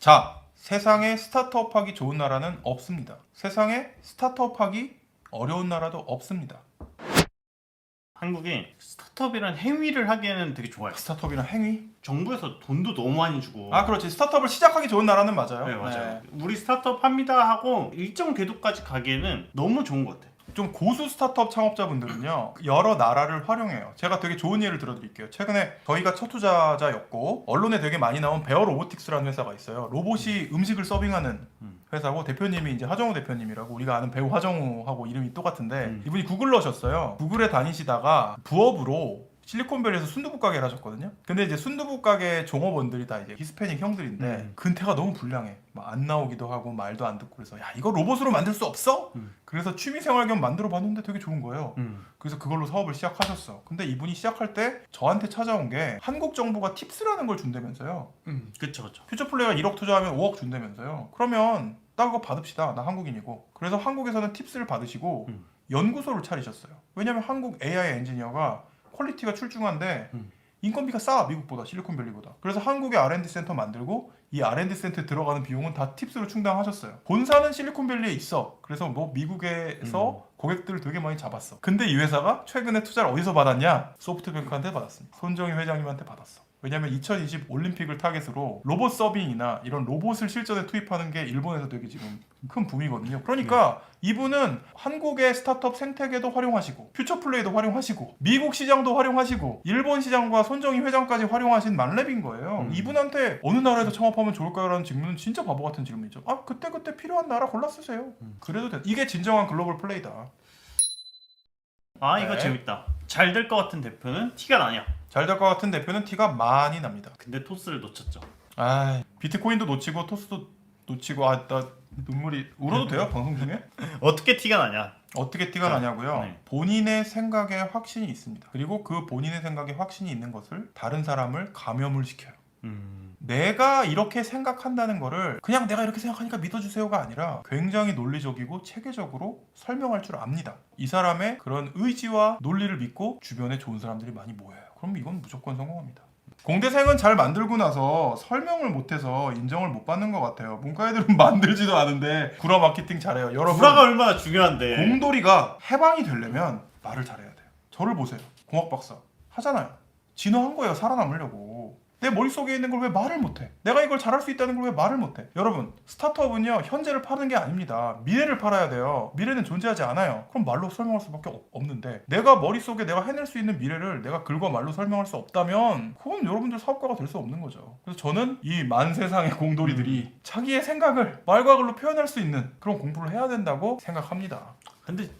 자, 세상에 스타트업 하기 좋은 나라는 없습니다. 세상에 스타트업 하기 어려운 나라도 없습니다. 한국이 스타트업이란 행위를 하기에는 되게 좋아요. 스타트업이란 행위? 정부에서 돈도 너무 많이 주고. 아, 그렇지. 스타트업을 시작하기 좋은 나라는 맞아요. 네, 맞아요. 우리 스타트업 합니다 하고 일정 궤도까지 가기에는 너무 좋은 것 같아요. 좀 고수 스타트업 창업자분들은요, 여러 나라를 활용해요. 제가 되게 좋은 예를 들어드릴게요. 최근에 저희가 첫 투자자였고 언론에 되게 많이 나온 베어 로보틱스라는 회사가 있어요. 로봇이 음식을 서빙하는 회사고, 대표님이 이제 하정우 대표님이라고, 우리가 아는 배우 하정우하고 이름이 똑같은데 이분이 구글러셨어요. 구글에 다니시다가 부업으로 실리콘밸리에서 순두부 가게를 하셨거든요. 근데 이제 순두부 가게 종업원들이 다 이제 히스패닉 형들인데 근태가 너무 불량해. 막 안 나오기도 하고 말도 안 듣고, 그래서 야, 이거 로봇으로 만들 수 없어? 그래서 취미생활 겸 만들어 봤는데 되게 좋은 거예요. 그래서 그걸로 사업을 시작하셨어. 근데 이분이 시작할 때 저한테 찾아온 게 한국 정부가 팁스라는 걸 준다면서요. 그쵸 그쵸. 퓨처플레이가 1억 투자하면 5억 준다면서요. 그러면 딱 그거 받읍시다. 나 한국인이고. 그래서 한국에서는 팁스를 받으시고 연구소를 차리셨어요. 왜냐면 한국 AI 엔지니어가 퀄리티가 출중한데 인건비가 싸, 미국보다, 실리콘밸리보다. 그래서 한국에 R&D 센터 만들고 이 R&D 센터에 들어가는 비용은 다 팁스로 충당하셨어요. 본사는 실리콘밸리에 있어. 그래서 뭐 미국에서 고객들을 되게 많이 잡았어. 근데 이 회사가 최근에 투자를 어디서 받았냐? 소프트뱅크한테 받았습니다. 손정희 회장님한테 받았어. 왜냐면 2020 올림픽을 타겟으로 로봇 서빙이나 이런 로봇을 실전에 투입하는 게 일본에서 되게 지금 큰 붐이거든요. 그러니까 이분은 한국의 스타트업 생태계도 활용하시고 퓨처플레이도 활용하시고 미국 시장도 활용하시고 일본 시장과 손정희 회장까지 활용하신 만렙인 거예요. 이분한테 어느 나라에서 창업하면 좋을까요? 라는 질문은 진짜 바보 같은 질문이죠. 아, 그때 필요한 나라 골라 쓰세요. 그래도 돼. 이게 진정한 글로벌 플레이다. 아 이거 네. 재밌다. 잘 될 것 같은 대표는 티가 나냐? 잘 될 것 같은 대표는 티가 많이 납니다. 근데 토스를 놓쳤죠. 아, 비트코인도 놓치고 토스도 놓치고, 아, 나 눈물이 울어도 돼요? 방송 중에? 어떻게 티가 나냐? 어떻게 티가 나냐고요? 네. 본인의 생각에 확신이 있습니다. 그리고 그 본인의 생각에 확신이 있는 것을 다른 사람을 감염을 시켜요. 내가 이렇게 생각한다는 거를 그냥 내가 이렇게 생각하니까 믿어주세요가 아니라 굉장히 논리적이고 체계적으로 설명할 줄 압니다. 이 사람의 그런 의지와 논리를 믿고 주변에 좋은 사람들이 많이 모여요. 그럼 이건 무조건 성공합니다. 공대생은 잘 만들고 나서 설명을 못해서 인정을 못 받는 것 같아요. 문과애들은 만들지도 않은데 구라 마케팅 잘해요. 여러분, 구라가 얼마나 중요한데. 공돌이가 해방이 되려면 말을 잘해야 돼요. 저를 보세요. 공학 박사 하잖아요. 진화한 거예요. 살아남으려고. 내 머릿속에 있는 걸 왜 말을 못해? 내가 이걸 잘할 수 있다는 걸 왜 말을 못해? 여러분, 스타트업은요, 현재를 파는 게 아닙니다. 미래를 팔아야 돼요. 미래는 존재하지 않아요. 그럼 말로 설명할 수밖에 없는데, 내가 머릿속에 내가 해낼 수 있는 미래를 내가 글과 말로 설명할 수 없다면 그건 여러분들 사업가가 될 수 없는 거죠. 그래서 저는 이 만세상의 공돌이들이 자기의 생각을 말과 글로 표현할 수 있는 그런 공부를 해야 된다고 생각합니다. 근데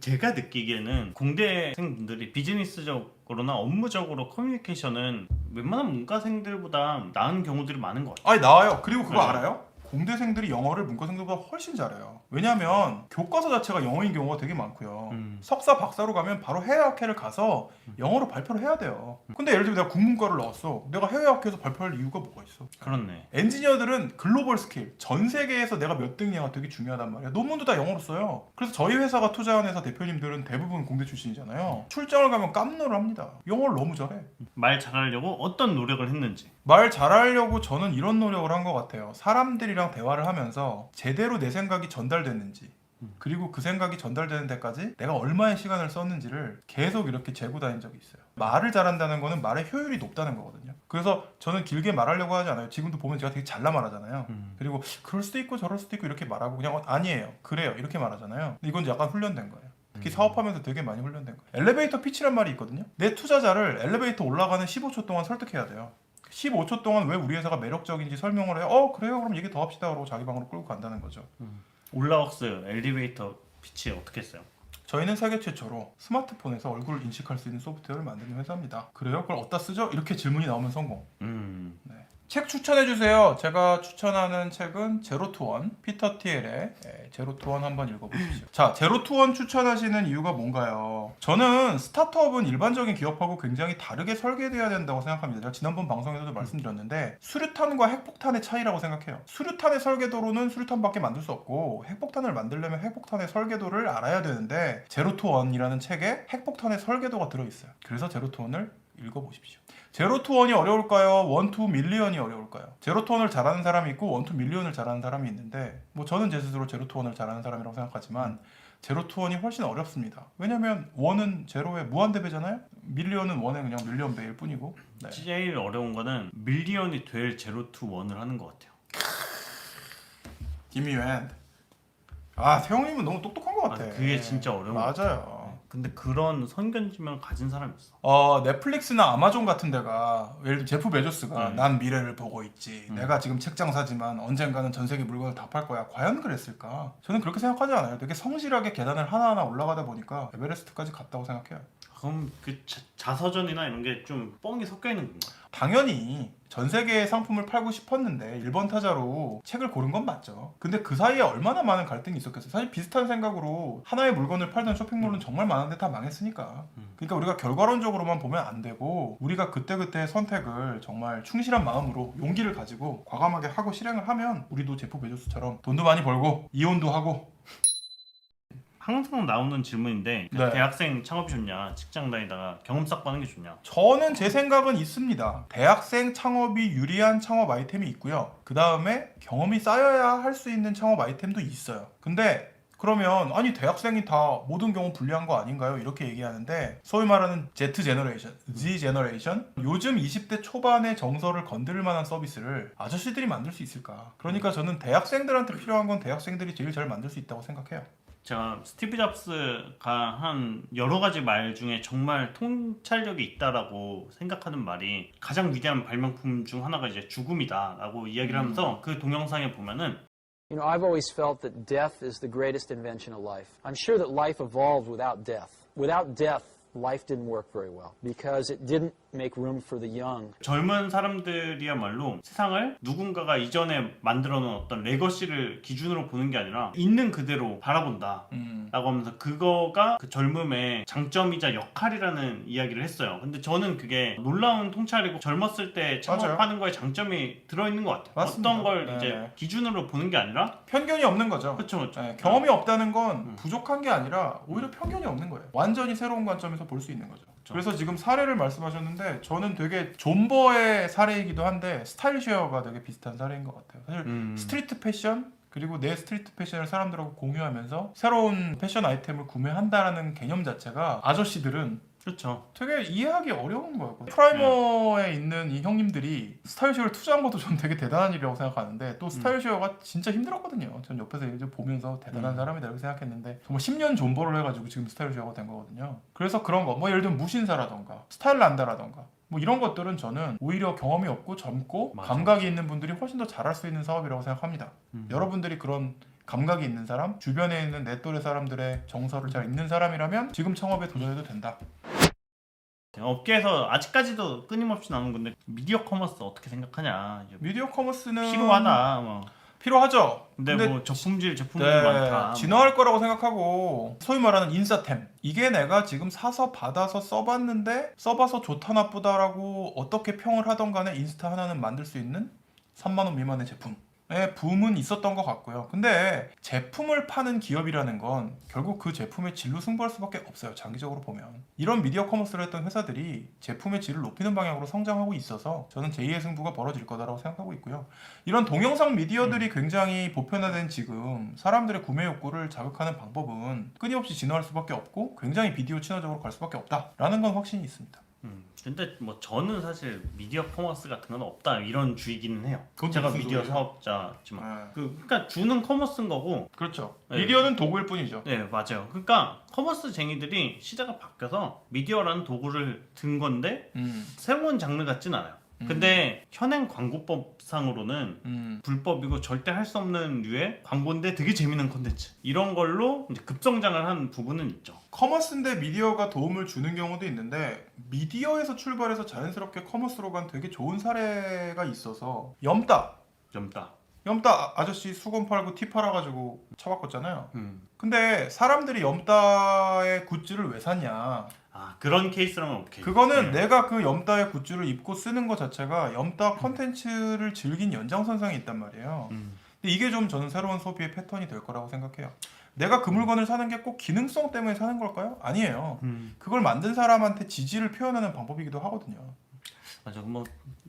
제가 느끼기에는 공대생분들이 비즈니스적으로나 업무적으로 커뮤니케이션은 웬만한 문과생들보다 나은 경우들이 많은 것 같아요. 아니, 나와요. 그리고 그거 네. 알아요? 공대생들이 영어를 문과생들보다 훨씬 잘해요. 왜냐면 교과서 자체가 영어인 경우가 되게 많고요. 석사, 박사로 가면 바로 해외학회를 가서 영어로 발표를 해야 돼요. 근데 예를 들면 내가 국문과를 나왔어. 내가 해외학회에서 발표할 이유가 뭐가 있어? 그렇네. 엔지니어들은 글로벌 스케일, 전 세계에서 내가 몇 등이냐가 되게 중요하단 말이야. 논문도 다 영어로 써요. 그래서 저희 회사가 투자한 회사 대표님들은 대부분 공대 출신이잖아요. 출장을 가면 깜놀을 합니다. 영어를 너무 잘해. 말 잘하려고 어떤 노력을 했는지. 말 잘하려고 저는 이런 노력을 한 것 같아요. 사람들이랑 대화를 하면서 제대로 내 생각이 전달됐는지, 그리고 그 생각이 전달되는 데까지 내가 얼마의 시간을 썼는지를 계속 이렇게 재고 다닌 적이 있어요. 말을 잘한다는 거는 말의 효율이 높다는 거거든요. 그래서 저는 길게 말하려고 하지 않아요. 지금도 보면 제가 되게 잘라 말하잖아요. 그리고 그럴 수도 있고 저럴 수도 있고 이렇게 말하고 그냥 아니에요, 그래요, 이렇게 말하잖아요. 근데 이건 약간 훈련된 거예요. 특히 사업하면서 되게 많이 훈련된 거예요. 엘리베이터 피치란 말이 있거든요. 내 투자자를 엘리베이터 올라가는 15초 동안 설득해야 돼요. 15초 동안 왜 우리 회사가 매력적인지 설명을 해요. 그래요, 그럼 얘기 더 합시다. 그러고 자기 방으로 끌고 간다는 거죠. 올라웍스 엘리베이터 피치 어떻게 했어요? 저희는 세계 최초로 스마트폰에서 얼굴을 인식할 수 있는 소프트웨어를 만드는 회사입니다. 그래요? 그걸 어디다 쓰죠? 이렇게 질문이 나오면 성공. 네. 책 추천해주세요. 제가 추천하는 책은 제로 투 원, 피터 티엘의 제로 투 원 한번 읽어보십시오. 자, 제로 투 원 추천하시는 이유가 뭔가요? 저는 스타트업은 일반적인 기업하고 굉장히 다르게 설계돼야 된다고 생각합니다. 제가 지난번 방송에서도 말씀드렸는데 수류탄과 핵폭탄의 차이라고 생각해요. 수류탄의 설계도로는 수류탄밖에 만들 수 없고 핵폭탄을 만들려면 핵폭탄의 설계도를 알아야 되는데 제로 투 원이라는 책에 핵폭탄의 설계도가 들어있어요. 그래서 제로 투 원을 읽어보십시오. 제로 투 원이 어려울까요? 원 투 밀리언이 어려울까요? 제로 투 원을 잘하는 사람이 있고 원 투 밀리언을 잘하는 사람이 있는데 뭐 저는 제 스스로 제로 투 원을 잘하는 사람이라고 생각하지만 제로 투 원이 훨씬 어렵습니다. 왜냐면 원은 제로의 무한대배잖아요. 밀리언은 원의 그냥 밀리언 배일 뿐이고. 네. 제일 어려운 거는 밀리언이 될 제로 투 원을 하는 것 같아요. Give me your hand. 아 태형님은 너무 똑똑한 것 같아. 그게 진짜 어려운 것 맞아요. 근데 그런 선견지명을 가진 사람이 있어. 넷플릭스나 아마존 같은 데가 예를 들어 제프 베조스가 난 미래를 보고 있지. 내가 지금 책장 사지만 언젠가는 전 세계 물건을 다 팔 거야. 과연 그랬을까? 저는 그렇게 생각하지 않아요. 되게 성실하게 계단을 하나하나 올라가다 보니까 에베레스트까지 갔다고 생각해요. 그럼 그 자서전이나 이런 게 좀 뻥이 섞여 있는 건가? 당연히 전 세계의 상품을 팔고 싶었는데 1번 타자로 책을 고른 건 맞죠. 근데 그 사이에 얼마나 많은 갈등이 있었겠어요. 사실 비슷한 생각으로 하나의 물건을 팔던 쇼핑몰은 정말 많은데 다 망했으니까. 그러니까 우리가 결과론적으로만 보면 안 되고 우리가 그때그때의 선택을 정말 충실한 마음으로 용기를 가지고 과감하게 하고 실행을 하면 우리도 제프 베조스처럼 돈도 많이 벌고 이혼도 하고. 항상 나오는 질문인데 네. 대학생 창업이 좋냐, 직장 다니다가 경험 쌓고 하는 게 좋냐? 저는 제 생각은 있습니다. 대학생 창업이 유리한 창업 아이템이 있고요. 그 다음에 경험이 쌓여야 할 수 있는 창업 아이템도 있어요. 근데 그러면 아니 대학생이 다 모든 경우 불리한 거 아닌가요? 이렇게 얘기하는데 소위 말하는 Z 제너레이션 요즘 20대 초반의 정서를 건드릴 만한 서비스를 아저씨들이 만들 수 있을까? 그러니까 저는 대학생들한테 필요한 건 대학생들이 제일 잘 만들 수 있다고 생각해요. 제가 스티브 잡스가 한 여러 가지 말 중에 정말 통찰력이 있다라고 생각하는 말이 가장 위대한 발명품 중 하나가 이제 죽음이다라고 이야기를 하면서 그 동영상에 보면은 You know, I've always felt that death is the greatest invention of life. I'm sure that life evolved without death. Without death, life didn't work very well because it didn't make room for the young. 젊은 사람들이야말로 세상을 누군가가 이전에 만들어 놓은 어떤 레거시를 기준으로 보는 게 아니라 있는 그대로 바라본다 라고 하면서 그거가 그 젊음의 장점이자 역할이라는 이야기를 했어요. 근데 저는 그게 놀라운 통찰이고 젊었을 때 창업하는 거에 장점이 들어있는 것 같아요. 맞습니다. 어떤 걸 네. 이제 기준으로 보는 게 아니라 편견이 없는 거죠. 그렇죠. 네, 경험이 없다는 건 부족한 게 아니라 오히려 편견이 없는 거예요. 완전히 새로운 관점에서 볼 수 있는 거죠. 그래서 지금 사례를 말씀하셨는데 저는 되게 존버의 사례이기도 한데 스타일쉐어가 되게 비슷한 사례인 것 같아요. 사실 스트리트 패션 그리고 내 스트리트 패션을 사람들하고 공유하면서 새로운 패션 아이템을 구매한다라는 개념 자체가 아저씨들은 그렇죠. 되게 이해하기 어려운 거였거든요. 프라이머에 있는 이 형님들이 스타일쉐어를 투자한 것도 저는 되게 대단한 일이라고 생각하는데 또 스타일쉐어가 진짜 힘들었거든요. 전 옆에서 이제 보면서 대단한 사람이다 이렇게 생각했는데 정말 10년 존버를 해가지고 지금 스타일쉐어가 된 거거든요. 그래서 그런 거 뭐 예를 들면 무신사라던가 스타일란다라던가 뭐 이런 것들은 저는 오히려 경험이 없고 젊고 맞아. 감각이 있는 분들이 훨씬 더 잘할 수 있는 사업이라고 생각합니다. 여러분들이 그런 감각이 있는 사람, 주변에 있는 내 또래 사람들의 정서를 잘 읽는 사람이라면 지금 창업에 도전해도 된다. 업계에서 아직까지도 끊임없이 나오는 건데 미디어 커머스 어떻게 생각하냐? 미디어 커머스는 필요하다. 뭐. 필요하죠. 근데 뭐 저품질 제품들이 네, 많다. 진화할 거라고 생각하고 소위 말하는 인싸템 이게 내가 지금 사서 받아서 써봤는데 써봐서 좋다 나쁘다라고 어떻게 평을 하던 간에 인스타 하나는 만들 수 있는 3만 원 미만의 제품의 붐은 있었던 것 같고요. 근데 제품을 파는 기업이라는 건 결국 그 제품의 질로 승부할 수밖에 없어요. 장기적으로 보면 이런 미디어 커머스를 했던 회사들이 제품의 질을 높이는 방향으로 성장하고 있어서 저는 제2의 승부가 벌어질 거다라고 생각하고 있고요. 이런 동영상 미디어들이 굉장히 보편화된 지금 사람들의 구매 욕구를 자극하는 방법은 끊임없이 진화할 수밖에 없고 굉장히 비디오 친화적으로 갈 수밖에 없다라는 건 확신이 있습니다. 근데 뭐 저는 사실 미디어 커머스 같은 건 없다 이런 주의기는 해요. 그건 제가 무슨 미디어 소리예요? 사업자지만 그러니까 주는 커머스인 거고. 그렇죠. 네. 미디어는 도구일 뿐이죠. 네 맞아요. 그러니까 커머스쟁이들이 시대가 바뀌어서 미디어라는 도구를 든 건데 새로운 장르 같진 않아요. 근데 현행 광고법상으로는 불법이고 절대 할 수 없는 류의 광고인데 되게 재밌는 콘텐츠 이런 걸로 이제 급성장을 한 부분은 있죠. 커머스인데 미디어가 도움을 주는 경우도 있는데 미디어에서 출발해서 자연스럽게 커머스로 간 되게 좋은 사례가 있어서 염따 아저씨 수건 팔고 티 팔아가지고 차 바꿨잖아요. 근데 사람들이 염따의 굿즈를 왜 샀냐? 아 그런 케이스라면 오케이. 그거는 내가 그 염따의 굿즈를 입고 쓰는 것 자체가 염따 컨텐츠를 즐긴 연장선상에 있단 말이에요. 근데 이게 좀 저는 새로운 소비의 패턴이 될 거라고 생각해요. 내가 그 물건을 사는 게 꼭 기능성 때문에 사는 걸까요? 아니에요. 그걸 만든 사람한테 지지를 표현하는 방법이기도 하거든요. 맞아. 뭐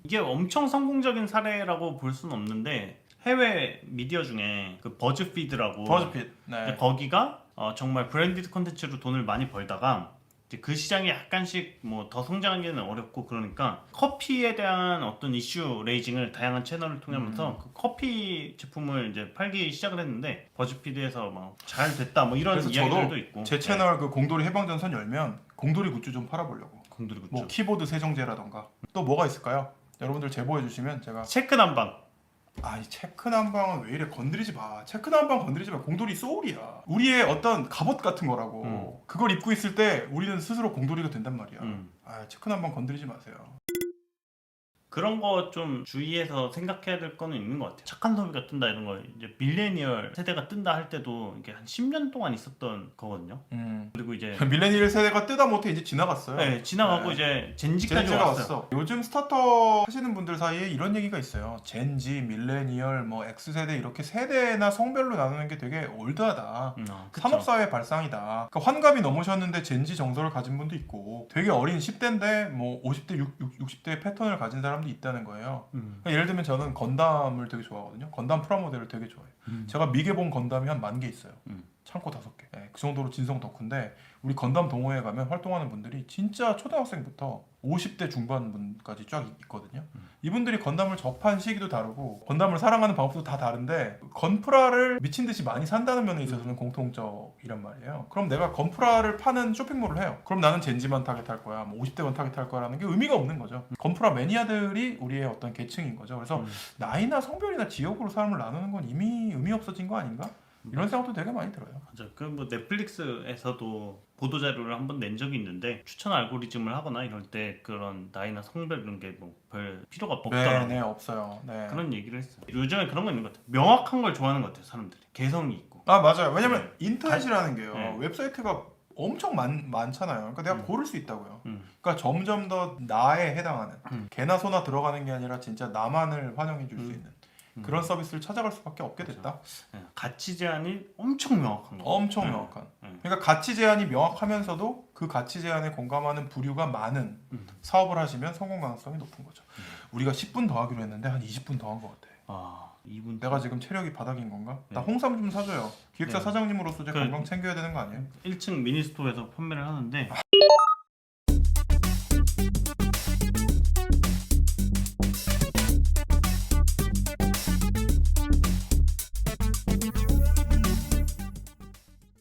이게 엄청 성공적인 사례라고 볼 수는 없는데 해외 미디어 중에 그 버즈피드라고 버즈핏. 네. 거기가 정말 브랜디드 콘텐츠로 돈을 많이 벌다가 이제 그 시장이 약간씩 뭐 더 성장하기는 어렵고 그러니까 커피에 대한 어떤 이슈 레이징을 다양한 채널을 통하면서 그 커피 제품을 이제 팔기 시작을 했는데 버즈피드에서 막 잘 됐다 뭐 이런 그래서 이야기들도 저도 있고 제 채널 그 공돌이 해방전선 열면 공돌이 굿즈 좀 팔아보려고. 공들이 굿즈. 뭐 키보드 세정제라던가 또 뭐가 있을까요? 여러분들 제보해 주시면 제가 체크 난방. 이 체크 난방은 왜 이래 건드리지 마. 체크 난방 건드리지 마. 공돌이 소울이야. 우리의 어떤 갑옷 같은 거라고. 그걸 입고 있을 때 우리는 스스로 공돌이가 된단 말이야. 체크 난방 건드리지 마세요. 그런 거 좀 주의해서 생각해야 될 거는 있는 것 같아요. 착한 소비가 뜬다 이런 거 이제 밀레니얼 세대가 뜬다 할 때도 이게 한 10년 동안 있었던 거거든요. 그리고 이제 밀레니얼 세대가 뜨다 못해 이제 지나갔어요. 네, 지나가고 네. 이제 젠지까지 젠지가 왔어요. 왔어. 요즘 스타트업 하시는 분들 사이에 이런 얘기가 있어요. 젠지, 밀레니얼, 뭐 X세대 이렇게 세대나 성별로 나누는 게 되게 올드하다. 그쵸. 산업사회 발상이다. 그러니까 환갑이 넘으셨는데 젠지 정서를 가진 분도 있고 되게 어린 10대인데 뭐 50대, 60대의 패턴을 가진 사람도 있다는 거예요. 그러니까 예를 들면 저는 건담을 되게 좋아하거든요. 건담 프라모델을 되게 좋아해요. 제가 미개봉 건담이 한 10,000개 있어요. 창고 5개. 네, 그 정도로 진성 덕후인데 우리 건담 동호회 가면 활동하는 분들이 진짜 초등학생부터 50대 중반 분까지 쫙 있거든요. 이분들이 건담을 접한 시기도 다르고 건담을 사랑하는 방법도 다 다른데 건프라를 미친 듯이 많이 산다는 면에 있어서는 공통적이란 말이에요. 그럼 내가 건프라를 파는 쇼핑몰을 해요. 그럼 나는 젠지만 타겟할 거야, 뭐 50대만 타겟할 거라는 게 의미가 없는 거죠. 건프라 매니아들이 우리의 어떤 계층인 거죠. 그래서 나이나 성별이나 지역으로 사람을 나누는 건 이미 의미 없어진 거 아닌가? 이런 생각도 되게 많이 들어요. 맞아. 그 뭐 넷플릭스에서도 보도 자료를 한번 낸 적이 있는데 추천 알고리즘을 하거나 이럴 때 그런 나이나 성별 이런 게 뭐 별 필요가 없더라고요. 네, 없어요. 네. 그런 얘기를 했어요. 요즘에 그런 거 있는 것 같아요. 명확한 걸 좋아하는 것 같아요. 사람들이 개성이 있고. 맞아요. 왜냐면 인터넷이라는 게요. 네. 웹사이트가 엄청 많잖아요. 그러니까 내가 고를 수 있다고요. 음. 그러니까 점점 더 나에 해당하는 개나 소나 들어가는 게 아니라 진짜 나만을 환영해 줄 수 있는 그런 서비스를 찾아갈 수밖에 없게 됐다. 네, 가치 제한이 엄청 명확한 거. 엄청 명확한. 네. 그러니까 가치 제한이 명확하면서도 그 가치 제한에 공감하는 부류가 많은 사업을 하시면 성공 가능성이 높은 거죠. 우리가 10분 더 하기로 했는데 한 20분 더 한 것 같아. 이분 내가 지금 체력이 바닥인 건가? 나 네. 홍삼 좀 사줘요. 기획사 네. 사장님으로서 제 그- 건강 챙겨야 되는 거 아니에요? 1층 미니스토어에서 판매를 하는데